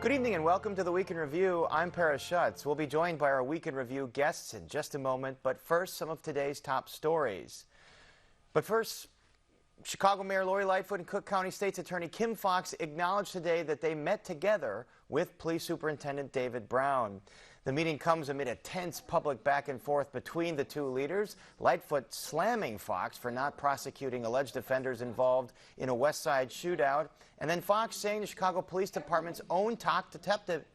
Good evening and welcome to the Week in Review. I'm Paris Schutz. We'll be joined by our Week in Review guests in just a moment, but first, some of today's top stories. But first, Chicago Mayor Lori Lightfoot and Cook County State's Attorney Kim Foxx acknowledged today that they met together with Police Superintendent David Brown. The meeting comes amid a tense public back and forth between the two leaders, Lightfoot slamming Foxx for not prosecuting alleged offenders involved in a West Side shootout, and then Foxx saying the Chicago Police Department's own top detective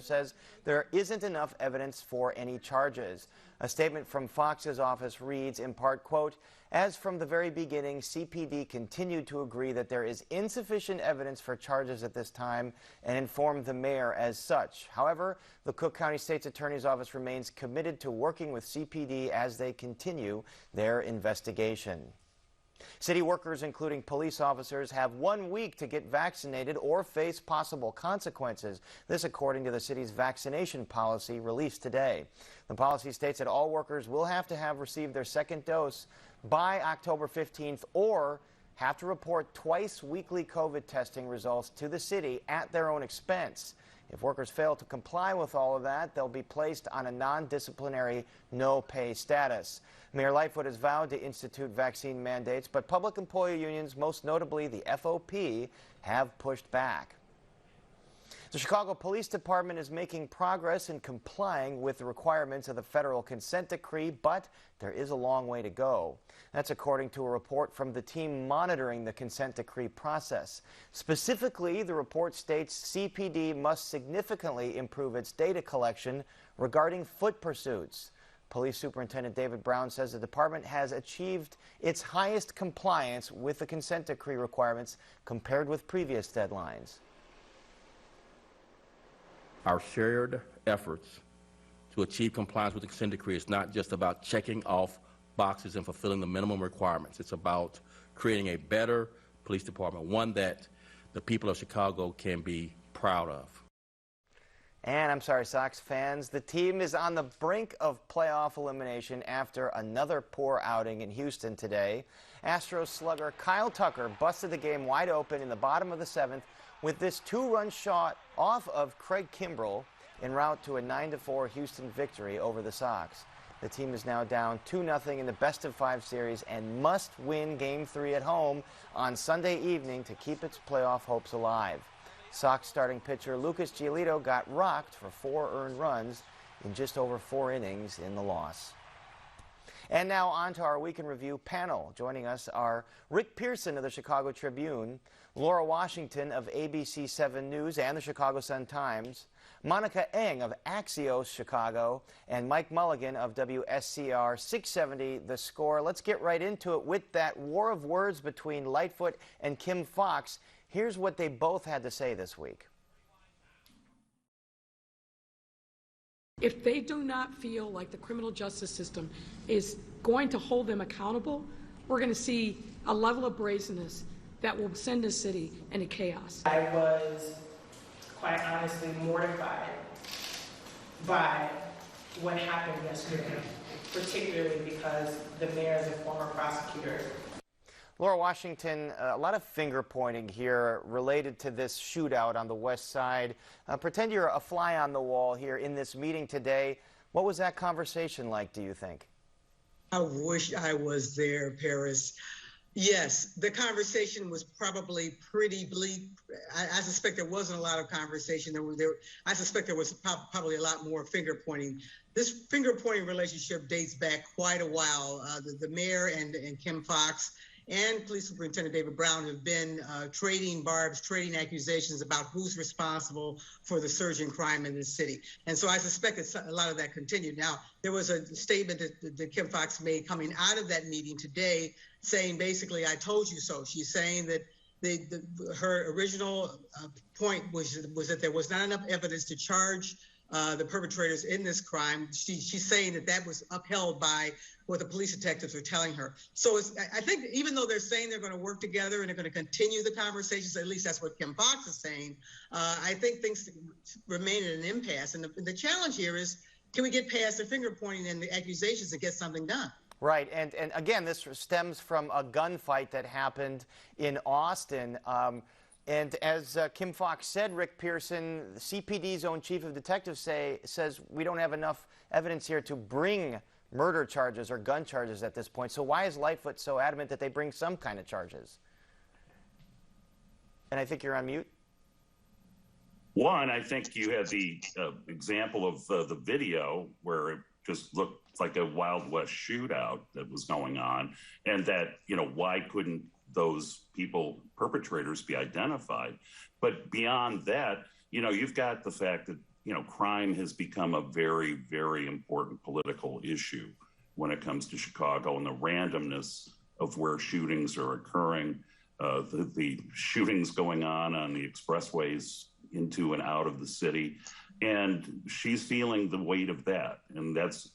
says there isn't enough evidence for any charges. A statement from Foxx's office reads, in part, quote, "As from the very beginning, CPD continued to agree that there is insufficient evidence for charges at this time and informed the mayor as such. However, the Cook County State's Attorney's Office remains committed to working with CPD as they continue their investigation." City workers, including police officers, have 1 week to get vaccinated or face possible consequences. This according to the city's vaccination policy released today. The policy states that all workers will have to have received their second dose by October 15th or have to report twice weekly COVID testing results to the city at their own expense. If workers fail to comply with all of that, they'll be placed on a non-disciplinary, no-pay status. Mayor Lightfoot has vowed to institute vaccine mandates, but public employee unions, most notably the FOP, have pushed back. The Chicago Police Department is making progress in complying with the requirements of the federal consent decree, but there is a long way to go. That's according to a report from the team monitoring the consent decree process. Specifically, the report states CPD must significantly improve its data collection regarding foot pursuits. Police Superintendent David Brown says the department has achieved its highest compliance with the consent decree requirements compared with previous deadlines. Our shared efforts to achieve compliance with the consent decree is not just about checking off boxes and fulfilling the minimum requirements. It's about creating a better police department, one that the people of Chicago can be proud of. And I'm sorry, Sox fans, the team is on the brink of playoff elimination after another poor outing in Houston today. Astros slugger Kyle Tucker busted the game wide open in the bottom of the seventh with this two-run shot off of Craig Kimbrell en route to a 9-4 Houston victory over the Sox. The team is now down 2-0 in the best-of-5 series and must win Game 3 at home on Sunday evening to keep its playoff hopes alive. Sox starting pitcher Lucas Giolito got rocked for 4 earned runs in just over 4 innings in the loss. And now on to our Week in Review panel. Joining us are Rick Pearson of the Chicago Tribune, Laura Washington of ABC 7 News and the Chicago Sun-Times, Monica Eng of Axios Chicago, and Mike Mulligan of WSCR 670 The Score. Let's get right into it with that war of words between Lightfoot and Kim Foxx. Here's what they both had to say this week. If they do not feel like the criminal justice system is going to hold them accountable, we're going to see a level of brazenness that will send the city into chaos. I was quite honestly mortified by what happened yesterday, particularly because the mayor is a former prosecutor. Laura Washington, a lot of finger-pointing here related to this shootout on the West Side. Pretend you're a fly on the wall here in this meeting today. What was that conversation like, do you think? I wish I was there, Paris. Yes, the conversation was probably pretty bleak. I suspect there wasn't a lot of conversation. I suspect there was probably a lot more finger-pointing. This finger-pointing relationship dates back quite a while. The mayor and Kim Foxx and Police Superintendent David Brown have been trading barbs, trading accusations about who's responsible for the surge in crime in this city. And so I suspect that a lot of that continued. Now, there was a statement that Kim Foxx made coming out of that meeting today saying basically, I told you so. She's saying that her original point was that there was not enough evidence to charge the perpetrators in this crime. She's saying that was upheld by what the police detectives are telling her. So I think even though they're saying they're going to work together and they're going to continue the conversations, at least that's what Kim Foxx is saying, I think things remain at an impasse. And the challenge here is, can we get past the finger pointing and the accusations and get something done? Right, and again, this stems from a gunfight that happened in Austin. And as Kim Foxx said, Rick Pearson, the CPD's own chief of detectives says we don't have enough evidence here to bring murder charges or gun charges at this point. So why is Lightfoot so adamant that they bring some kind of charges? And I think you're on mute. One, I think you had the example of the video where it just looked like a Wild West shootout that was going on, and that, why couldn't those people, perpetrators, be identified? But beyond that, you've got the fact that, crime has become a very, very important political issue when it comes to Chicago, and the randomness of where shootings are occurring, the shootings going on the expressways into and out of the city. And she's feeling the weight of that. And that's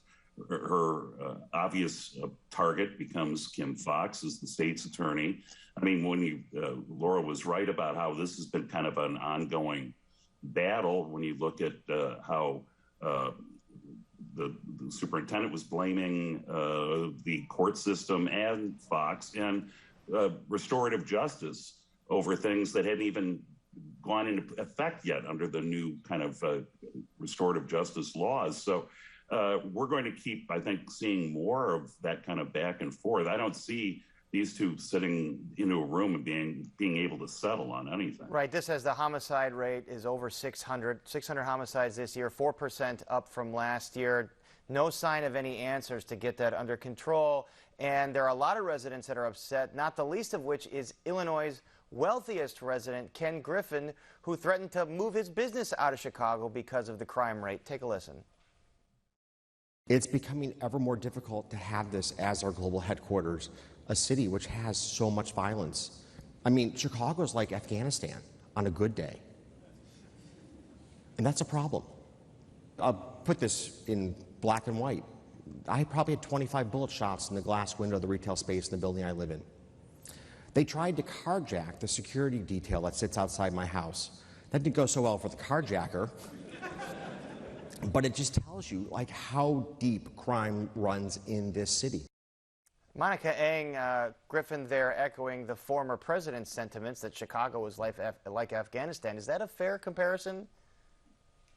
her obvious target becomes Kim Foxx as the state's attorney. I mean, when Laura was right about how this has been kind of an ongoing battle, when you look at how the superintendent was blaming the court system and Foxx and restorative justice over things that hadn't even gone into effect yet under the new kind of restorative justice laws. So we're going to keep, I think, seeing more of that kind of back and forth. I don't see these two sitting into a room and being able to settle on anything. Right. This says the homicide rate is over 600 homicides this year, 4% up from last year. No sign of any answers to get that under control. And there are a lot of residents that are upset, not the least of which is Illinois' wealthiest resident, Ken Griffin, who threatened to move his business out of Chicago because of the crime rate. Take a listen. It's becoming ever more difficult to have this as our global headquarters, a city which has so much violence. I mean, Chicago is like Afghanistan on a good day. And that's a problem. I'll put this in black and white. I probably had 25 bullet shots in the glass window of the retail space in the building I live in. They tried to carjack the security detail that sits outside my house. That didn't go so well for the carjacker, but it just tells you like how deep crime runs in this city. Monica Eng, Griffin there echoing the former president's sentiments that Chicago was like Afghanistan. Is that a fair comparison?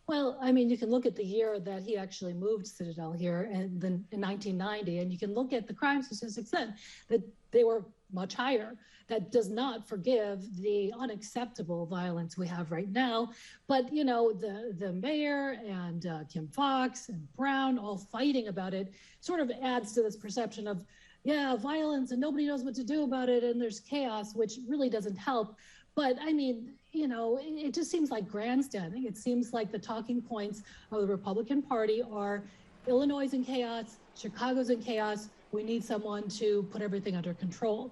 Well, I mean, you can look at the year that he actually moved Citadel here and then in 1990, and you can look at the crime statistics then, that they were much higher. That does not forgive the unacceptable violence we have right now. But, the mayor and Kim Foxx and Brown all fighting about it sort of adds to this perception of, yeah, violence and nobody knows what to do about it and there's chaos, which really doesn't help. But I mean, it just seems like grandstanding. It seems like the talking points of the Republican Party are Illinois is in chaos, Chicago's in chaos. We need someone to put everything under control.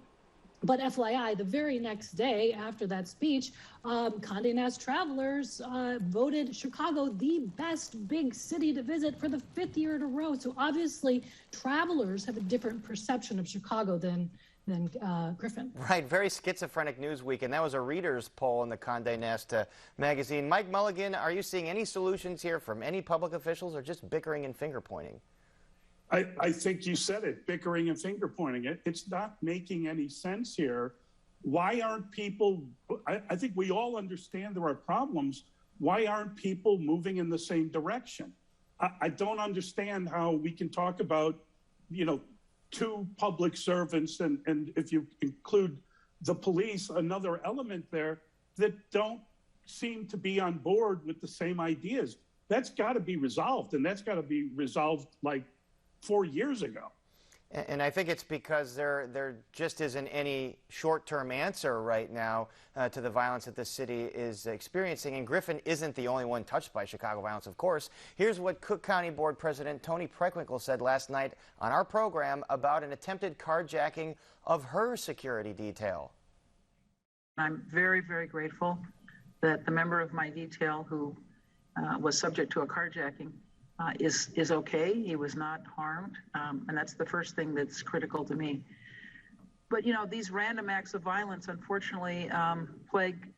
But FYI, the very next day after that speech, Condé Nast Travelers voted Chicago the best big city to visit for the 5th year in a row. So obviously, travelers have a different perception of Chicago than Griffin. Right, very schizophrenic news week, and that was a reader's poll in the Condé Nast magazine. Mike Mulligan, are you seeing any solutions here from any public officials or just bickering and finger pointing? I think you said it, bickering and finger pointing. It's not making any sense here. Why aren't people, I think we all understand there are problems. Why aren't people moving in the same direction? I don't understand how we can talk about, two public servants, and if you include the police, another element there, that don't seem to be on board with the same ideas. That's got to be resolved, and that's got to be resolved like 4 years ago. And I think it's because there just isn't any short-term answer right now to the violence that the city is experiencing. And Griffin isn't the only one touched by Chicago violence, of course. Here's what Cook County Board President Tony Preckwinkle said last night on our program about an attempted carjacking of her security detail. I'm very, very grateful that the member of my detail who was subject to a carjacking is okay. He was not harmed, and that's the first thing that's critical to me. But these random acts of violence, unfortunately, plague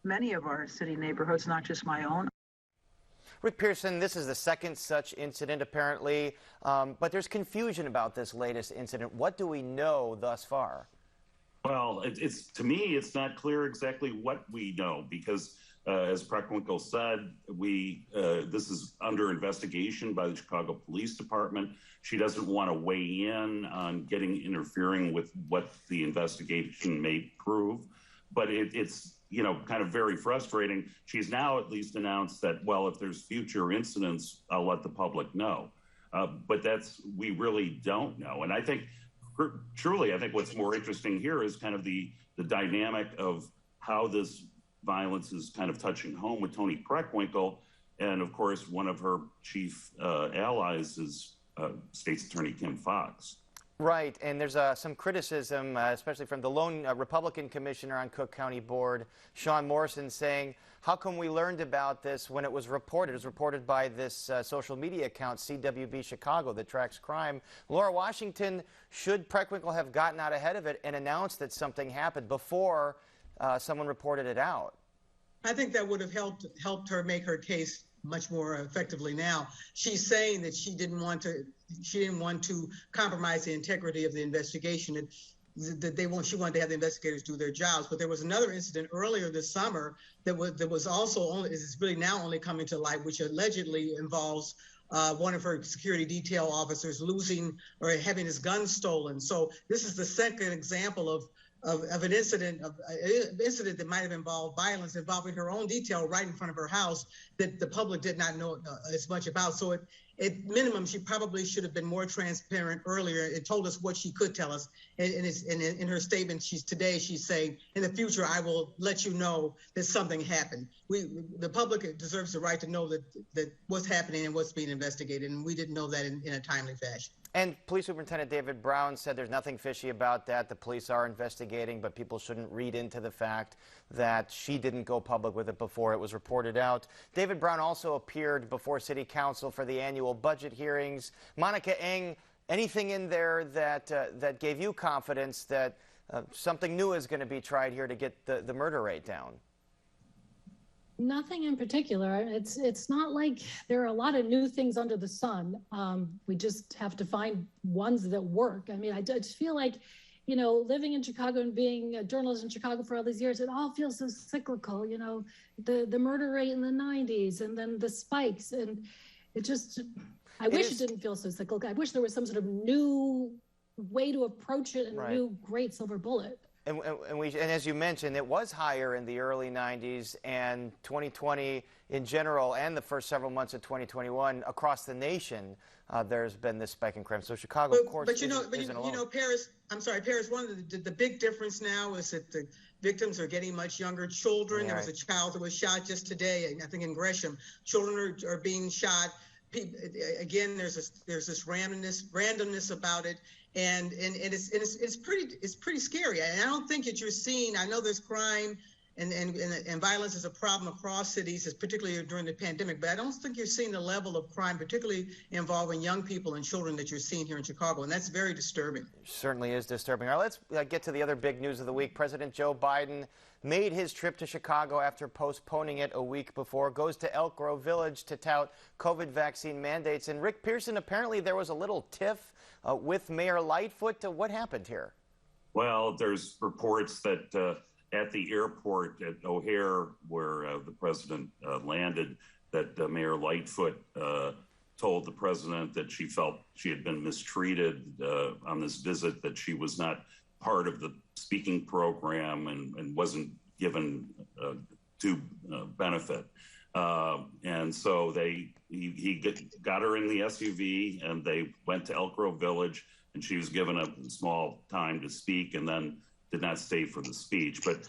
many of our city neighborhoods, not just my own. Rick Pearson, this is the second such incident, apparently, but there's confusion about this latest incident. What do we know thus far? Well, it's to me, it's not clear exactly what we know because, as Preckwinkle said, this is under investigation by the Chicago Police Department. She doesn't want to weigh in on interfering with what the investigation may prove, but it's kind of very frustrating. She's now at least announced that, well, if there's future incidents, I'll let the public know. But we really don't know, and I think. Truly, I think what's more interesting here is kind of the dynamic of how this violence is kind of touching home with Toni Preckwinkle. And of course, one of her chief allies is State's Attorney Kim Foxx. Right, and there's some criticism, especially from the lone Republican commissioner on Cook County Board, Sean Morrison, saying, how come we learned about this when it was reported? It was reported by this social media account, CWB Chicago, that tracks crime. Laura Washington, should Preckwinkle have gotten out ahead of it and announced that something happened before someone reported it out? I think that would have helped her make her case much more effectively now. She's saying that she didn't want to compromise the integrity of the investigation. She wanted to have the investigators do their jobs. But there was another incident earlier this summer that was also is really now only coming to light, which allegedly involves one of her security detail officers losing or having his gun stolen. So this is the second example of an incident that might have involved violence involving her own detail right in front of her house that the public did not know as much about. So at minimum, she probably should have been more transparent earlier. It told us what she could tell us. And in her statement, she's saying, in the future, I will let you know that something happened. The public deserves the right to know that what's happening and what's being investigated, and we didn't know that in a timely fashion. And Police Superintendent David Brown said there's nothing fishy about that. The police are investigating, but people shouldn't read into the fact that she didn't go public with it before it was reported out. David Brown also appeared before City Council for the annual budget hearings. Monica Eng, anything in there that gave you confidence that something new is going to be tried here to get the murder rate down? Nothing in particular. It's not like there are a lot of new things under the sun. We just have to find ones that work. I mean, I just feel like, living in Chicago and being a journalist in Chicago for all these years, it all feels so cyclical. The murder rate in the 90s and then the spikes, and I wish it didn't feel so cyclical. I wish there was some sort of new way to approach it and a new great silver bullet. And as you mentioned, it was higher in the early 90s, and 2020 in general, and the first several months of 2021 across the nation, there's been this spike in crime. So Chicago, of course, isn't alone. Paris. I'm sorry, Paris. One of the big difference now is that the victims are getting much younger. Children. Right. There was a child that was shot just today, I think in Gresham. Children are being shot. Again, there's this randomness about it, and it's pretty scary. And I don't think that you're seeing. I know there's crime and violence is a problem across cities, particularly during the pandemic. But I don't think you're seeing the level of crime, particularly involving young people and children, that you're seeing here in Chicago, and that's very disturbing. Certainly is disturbing. All right, let's get to the other big news of the week. President Joe Biden made his trip to Chicago after postponing it a week before, goes to Elk Grove Village to tout COVID vaccine mandates. And Rick Pearson, apparently there was a little tiff with Mayor Lightfoot. What happened here? Well, there's reports that at the airport at O'Hare, where the president landed, that Mayor Lightfoot told the president that she felt she had been mistreated on this visit, that she was not part of the speaking program and wasn't given due benefit. And so he got her in the SUV and they went to Elk Grove Village, and she was given a small time to speak and then did not stay for the speech. But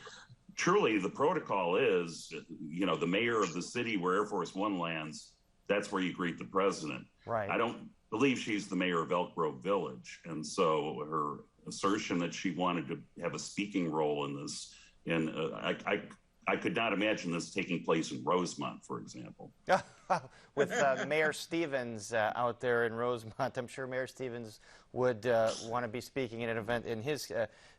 truly the protocol is, the mayor of the city where Air Force One lands, that's where you greet the president. Right. I don't believe she's the mayor of Elk Grove Village. And so her assertion that she wanted to have a speaking role in this, and I could not imagine this taking place in Rosemont, for example. With Mayor Stevens out there in Rosemont, I'm sure Mayor Stevens would want to be speaking at an event in his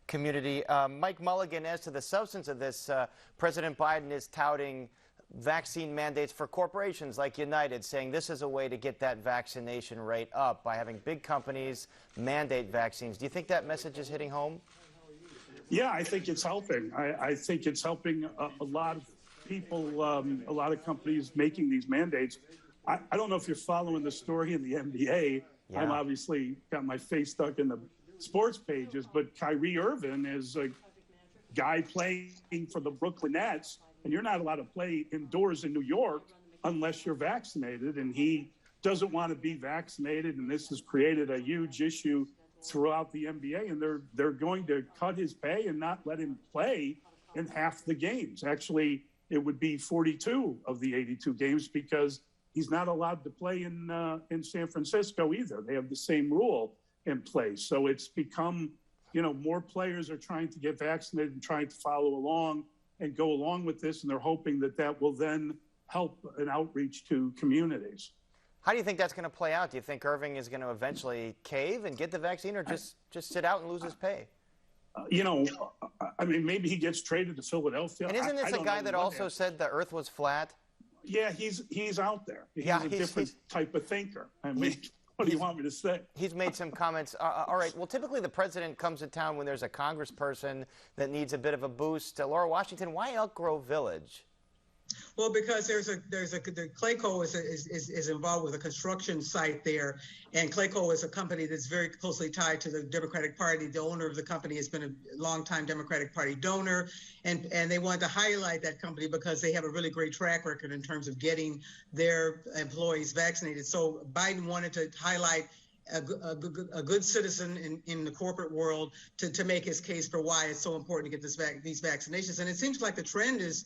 community. Mike Mulligan, as to the substance of this, President Biden is touting vaccine mandates for corporations like United, saying this is a way to get that vaccination rate up by having big companies mandate vaccines. Do you think that message is hitting home? Yeah, I think it's helping. I think it's helping a lot of people, a lot of companies making these mandates. I don't know if you're following the story in the NBA. Yeah. I'm obviously got my face stuck in the sports pages, but Kyrie Irving is a guy playing for the Brooklyn Nets, and you're not allowed to play indoors in New York unless you're vaccinated, and he doesn't want to be vaccinated, and this has created a huge issue throughout the NBA, and they're going to cut his pay and not let him play in half the games. Actually, it would be 42 of the 82 games because he's not allowed to play in San Francisco either. They have the same rule in place. So it's become, more players are trying to get vaccinated and trying to follow along and go along with this, and they're hoping that that will then help an outreach to communities. How do you think that's going to play out? Do you think Irving is going to eventually cave and get the vaccine, or just sit out and lose his pay? I mean, maybe he gets traded to Philadelphia. And isn't this a guy that also said the Earth was flat? Yeah, he's out there. He's a different type of thinker. I mean, what do you want me to say? He's made some comments. All right. Well, typically the president comes to town when there's a congressperson that needs a bit of a boost. Laura Washington, why Elk Grove Village? Well, because the Clayco is involved with a construction site there, and Clayco is a company that's very closely tied to the Democratic Party. The owner of the company has been a longtime Democratic Party donor, and they wanted to highlight that company because they have a really great track record in terms of getting their employees vaccinated. So Biden wanted to highlight a good citizen in the corporate world to make his case for why it's so important to get these vaccinations. And it seems like the trend is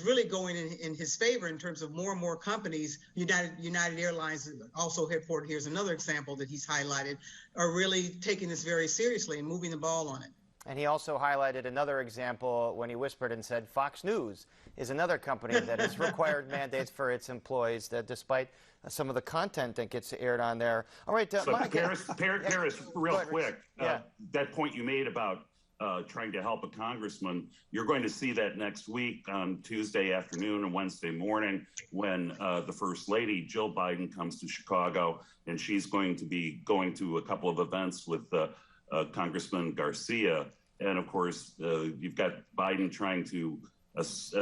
really going in his favor in terms of more and more companies. United Airlines, also headquartered, here's another example that he's highlighted, are really taking this very seriously and moving the ball on it. And he also highlighted another example when he whispered and said Fox News is another company that has required mandates for its employees, that despite some of the content that gets aired on there. All right, Paris, real quick, that point you made about trying to help a congressman, you're going to see that next week on Tuesday afternoon and Wednesday morning when the First Lady, Jill Biden, comes to Chicago, and she's going to be going to a couple of events with Congressman Garcia. And of course, you've got Biden trying to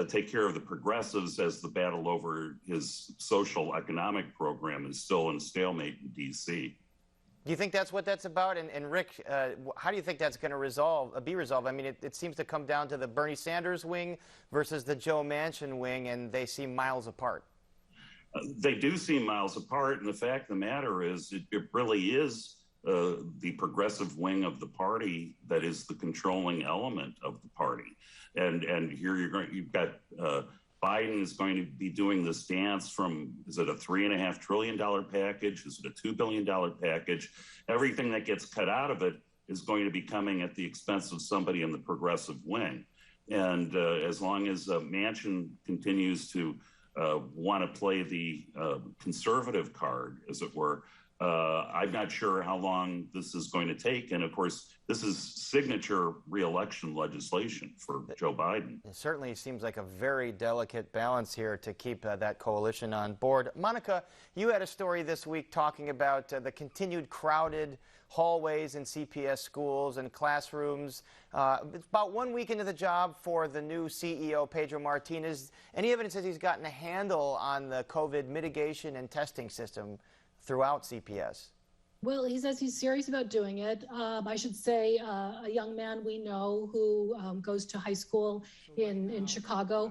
take care of the progressives as the battle over his social economic program is still in stalemate in D.C. Do you think that's what that's about? And Rick, how do you think that's going to be resolved? I mean, it seems to come down to the Bernie Sanders wing versus the Joe Manchin wing, and they seem miles apart. They do seem miles apart, and the fact of the matter is it really is the progressive wing of the party that is the controlling element of the party. And here you've got Biden is going to be doing this dance from, is it a $3.5 trillion package? Is it a $2 billion package? Everything that gets cut out of it is going to be coming at the expense of somebody in the progressive wing. And as long as Manchin continues to want to play the conservative card, as it were, I'm not sure how long this is going to take. And of course, this is signature re-election legislation for Joe Biden. It certainly seems like a very delicate balance here to keep that coalition on board. Monica, you had a story this week talking about the continued crowded hallways in CPS schools and classrooms. It's about 1 week into the job for the new CEO, Pedro Martinez. Any evidence that he's gotten a handle on the COVID mitigation and testing system throughout CPS? Well, he says he's serious about doing it. I should say a young man we know who goes to high school in Chicago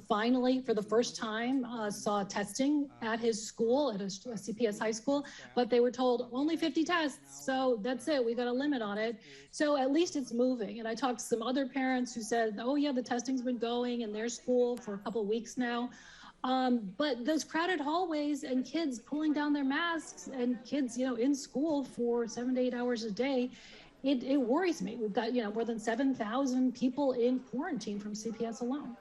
finally, for the first time, saw testing at his school, at a CPS high school, but they were told only 50 tests. So that's it. We got a limit on it. So at least it's moving. And I talked to some other parents who said, oh, yeah, the testing's been going in their school for a couple of weeks now. But those crowded hallways and kids pulling down their masks and kids, in school for 7 to 8 hours a day, it worries me. We've got, more than 7,000 people in quarantine from CPS alone.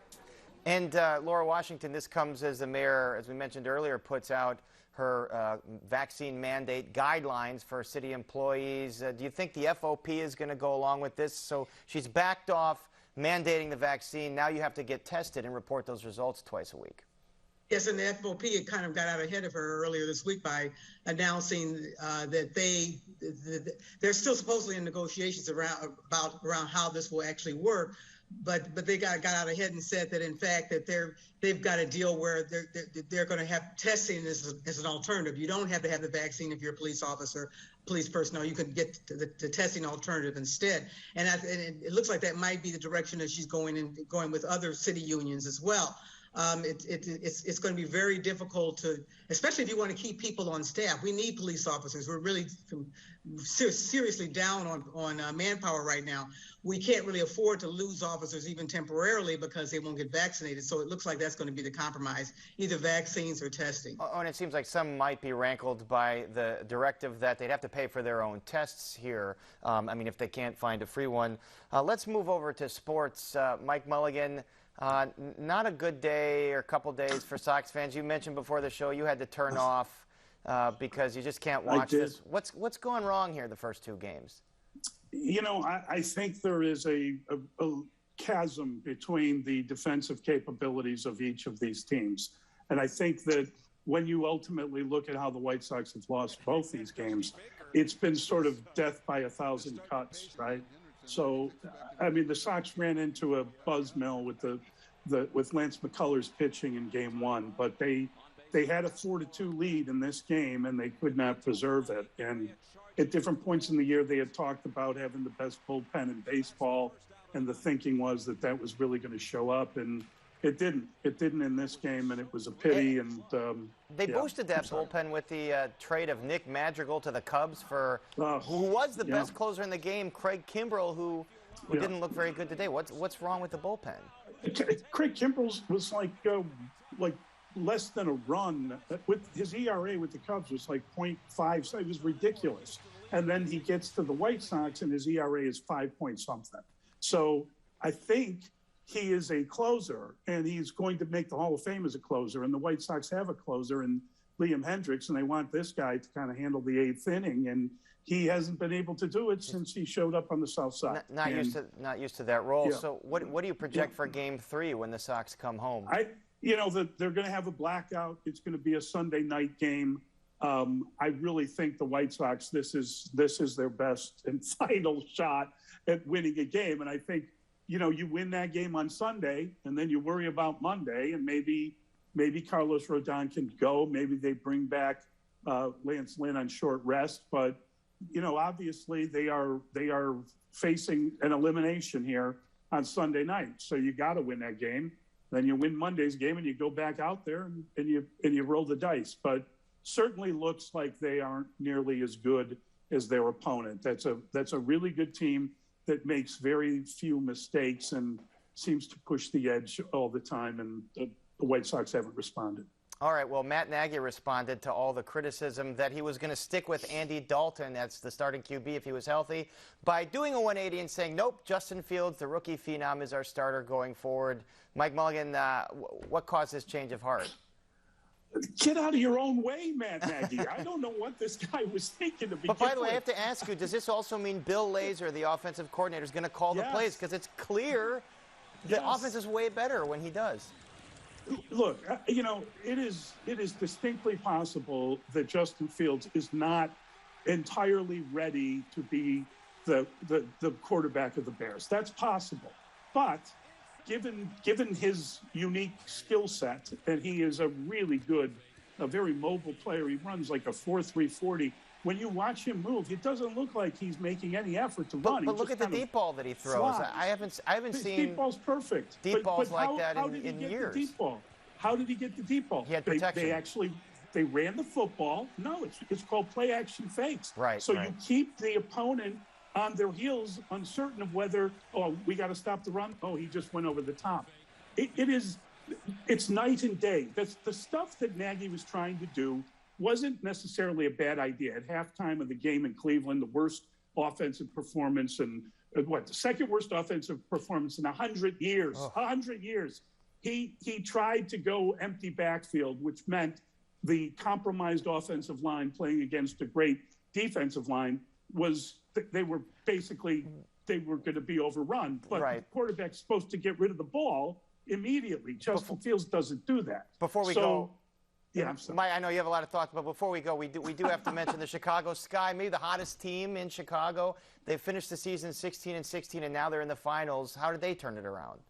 And Laura Washington, this comes as the mayor, as we mentioned earlier, puts out her vaccine mandate guidelines for city employees. Do you think the FOP is going to go along with this? So she's backed off mandating the vaccine. Now you have to get tested and report those results twice a week. Yes, and the FOP had kind of got out ahead of her earlier this week by announcing that they're still supposedly in negotiations around how this will actually work, but they got out ahead and said that in fact that they've got a deal where they're going to have testing as an alternative. You don't have to have the vaccine if you're a police officer, police personnel. You can get the testing alternative instead, and it looks like that might be the direction that she's going with other city unions as well. It's going to be very difficult to, especially if you want to keep people on staff. We need police officers. We're really seriously down on manpower right now. We can't really afford to lose officers even temporarily because they won't get vaccinated. So it looks like that's going to be the compromise, either vaccines or testing. Oh, and it seems like some might be rankled by the directive that they'd have to pay for their own tests here. I mean, if they can't find a free one. Let's move over to sports. Mike Mulligan. Not a good day or couple days for Sox fans. You mentioned before the show you had to turn off because you just can't watch this. What's going wrong here the first two games? You know, I think there is a chasm between the defensive capabilities of each of these teams. And I think that when you ultimately look at how the White Sox have lost both these games, it's been sort of death by a thousand cuts, right? So, I mean, the Sox ran into a buzz mill with with Lance McCullers pitching in Game 1, but they had a 4-2 lead in this game and they could not preserve it. And at different points in the year, they had talked about having the best bullpen in baseball, and the thinking was that that was really going to show up, and it didn't. It didn't in this game, and it was a pity. They boosted that bullpen with the trade of Nick Madrigal to the Cubs for who was the best closer in the game, Craig Kimbrell, who didn't look very good today. What's wrong with the bullpen? Craig Kimbrell was like less than a run. With his ERA with the Cubs was like 0.5. So it was ridiculous. And then he gets to the White Sox, and his ERA is 5 point something. So I think he is a closer, and he's going to make the Hall of Fame as a closer. And the White Sox have a closer in Liam Hendriks, and they want this guy to kind of handle the eighth inning. And he hasn't been able to do it since he showed up on the South Side. Not used to that role. Yeah. So what do you project for Game 3 when the Sox come home? They're going to have a blackout. It's going to be a Sunday night game. I really think the White Sox, this is their best and final shot at winning a game. And I think, you win that game on Sunday, and then you worry about Monday, and maybe Carlos Rodon can go. Maybe they bring back Lance Lynn on short rest. But, obviously they are facing an elimination here on Sunday night. So you got to win that game. Then you win Monday's game, and you go back out there and you roll the dice. But certainly looks like they aren't nearly as good as their opponent. That's a really good team that makes very few mistakes and seems to push the edge all the time, and the White Sox haven't responded. All right, well, Matt Nagy responded to all the criticism that he was going to stick with Andy Dalton, that's the starting QB if he was healthy, by doing a 180 and saying, nope, Justin Fields, the rookie phenom, is our starter going forward. Mike Mulligan, what caused this change of heart? Get out of your own way, Matt Nagy. I don't know what this guy was thinking to begin with. But by the way, I have to ask you, does this also mean Bill Lazor, the offensive coordinator, is going to call the plays? Because it's clear the offense is way better when he does. Look, it is distinctly possible that Justin Fields is not entirely ready to be the quarterback of the Bears. That's possible. But given his unique skill set, and he is a very mobile player. He runs like a 4.3 40. When you watch him move, it doesn't look like he's making any effort to run. But look at the deep ball that he throws. I haven't seen deep ball's perfect. Deep balls like that in years. The deep ball? How did he get the deep ball? He had protection. They ran the football. No, it's called play action fakes. Right. So you keep the opponent on their heels, uncertain of whether, we got to stop the run. Oh, he just went over the top. It's night and day. That's the stuff that Nagy was trying to do wasn't necessarily a bad idea. At halftime of the game in Cleveland, the worst offensive performance and the second worst offensive performance in 100 years. 100 years. He tried to go empty backfield, which meant the compromised offensive line playing against a great defensive line they were going to be overrun. But the quarterback's supposed to get rid of the ball, immediately. Justin Fields doesn't do that. Before we go, yeah, I'm sorry. I know you have a lot of thoughts, but before we go, we do have to mention the Chicago Sky, maybe the hottest team in Chicago. They finished the season 16-16, and now they're in the finals. How did they turn it around?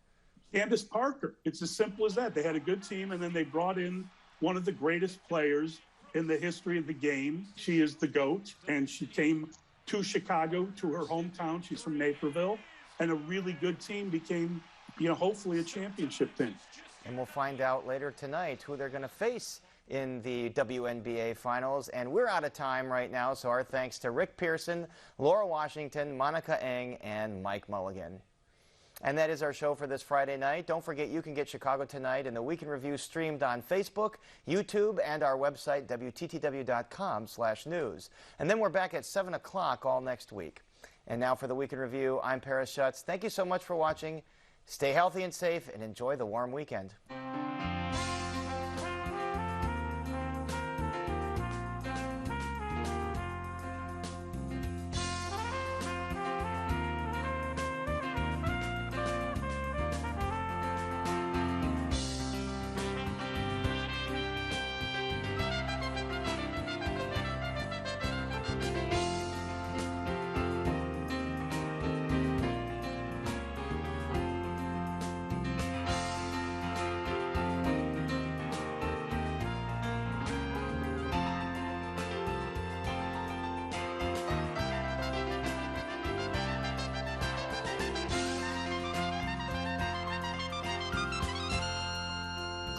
Candace Parker. It's as simple as that. They had a good team, and then they brought in one of the greatest players in the history of the game. She is the GOAT, and she came to Chicago, to her hometown. She's from Naperville, and a really good team became, hopefully a championship team. And we'll find out later tonight who they're going to face in the WNBA Finals. And we're out of time right now, so our thanks to Rick Pearson, Laura Washington, Monica Eng, and Mike Mulligan. And that is our show for this Friday night. Don't forget you can get Chicago Tonight and the Week in Review streamed on Facebook, YouTube, and our website, WTTW.com/news. And then we're back at 7 o'clock all next week. And now for the Week in Review, I'm Paris Schutz. Thank you so much for watching. Stay healthy and safe, and enjoy the warm weekend.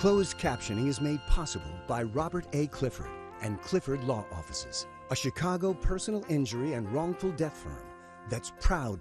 Closed captioning is made possible by Robert A. Clifford and Clifford Law Offices, a Chicago personal injury and wrongful death firm that's proud